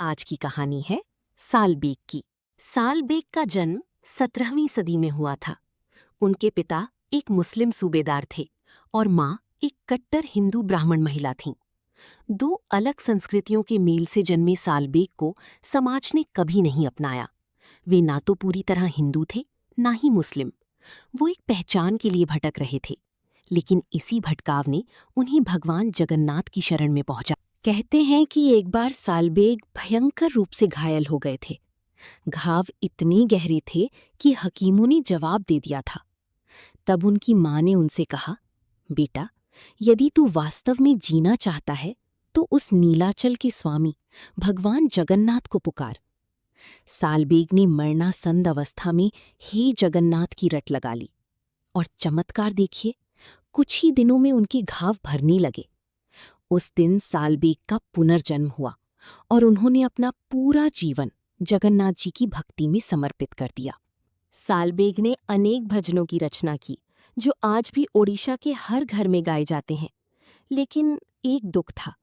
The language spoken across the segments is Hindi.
आज की कहानी है सालबेग की। सालबेग का जन्म 17वीं सदी में हुआ था। उनके पिता एक मुस्लिम सूबेदार थे और माँ एक कट्टर हिंदू ब्राह्मण महिला थीं। दो अलग संस्कृतियों के मेल से जन्मे सालबेग को समाज ने कभी नहीं अपनाया। वे ना तो पूरी तरह हिंदू थे, ना ही मुस्लिम। वो एक पहचान के लिए भटक रहे थे, लेकिन इसी भटकाव ने उन्हें भगवान जगन्नाथ की शरण में पहुंचा। कहते हैं कि एक बार सालबेग भयंकर रूप से घायल हो गए थे। घाव इतने गहरे थे कि हकीमों ने जवाब दे दिया था। तब उनकी माँ ने उनसे कहा, बेटा, यदि तू वास्तव में जीना चाहता है तो उस नीलाचल के स्वामी भगवान जगन्नाथ को पुकार। सालबेग ने मरणासन्न अवस्था में हे जगन्नाथ की रट लगा ली और चमत्कार देखिए, कुछ ही दिनों में उनके घाव भरने लगे। उस दिन सालबेग का पुनर्जन्म हुआ और उन्होंने अपना पूरा जीवन जगन्नाथ जी की भक्ति में समर्पित कर दिया। सालबेग ने अनेक भजनों की रचना की, जो आज भी ओडिशा के हर घर में गाए जाते हैं। लेकिन एक दुख था,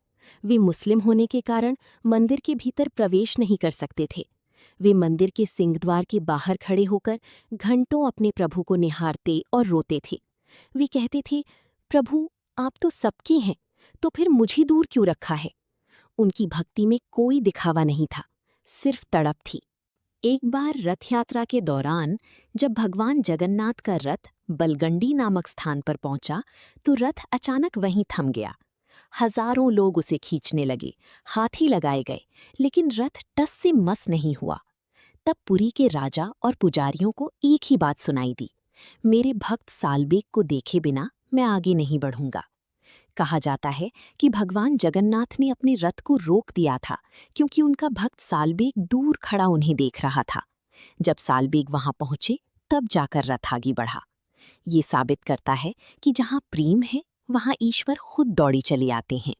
वे मुस्लिम होने के कारण मंदिर के भीतर प्रवेश नहीं कर सकते थे। वे मंदिर के सिंहद्वार के बाहर खड़े होकर घंटों अपने प्रभु को निहारते और रोते थे। वे कहते थे, प्रभु, आप तो सबके हैं, तो फिर मुझे दूर क्यों रखा है? उनकी भक्ति में कोई दिखावा नहीं था, सिर्फ तड़प थी। एक बार रथ यात्रा के दौरान जब भगवान जगन्नाथ का रथ बलगंडी नामक स्थान पर पहुंचा, तो रथ अचानक वहीं थम गया। हजारों लोग उसे खींचने लगे, हाथी लगाए गए, लेकिन रथ टस से मस नहीं हुआ। तब पुरी के राजा और पुजारियों को एक ही बात सुनाई दी, मेरे भक्त सालबेग को देखे बिना मैं आगे नहीं बढ़ूंगा। कहा जाता है कि भगवान जगन्नाथ ने अपने रथ को रोक दिया था, क्योंकि उनका भक्त सालबेग दूर खड़ा उन्हें देख रहा था। जब सालबेग वहां पहुंचे, तब जाकर रथ आगे बढ़ा। ये साबित करता है कि जहां प्रेम है, वहां ईश्वर खुद दौड़ी चले आते हैं।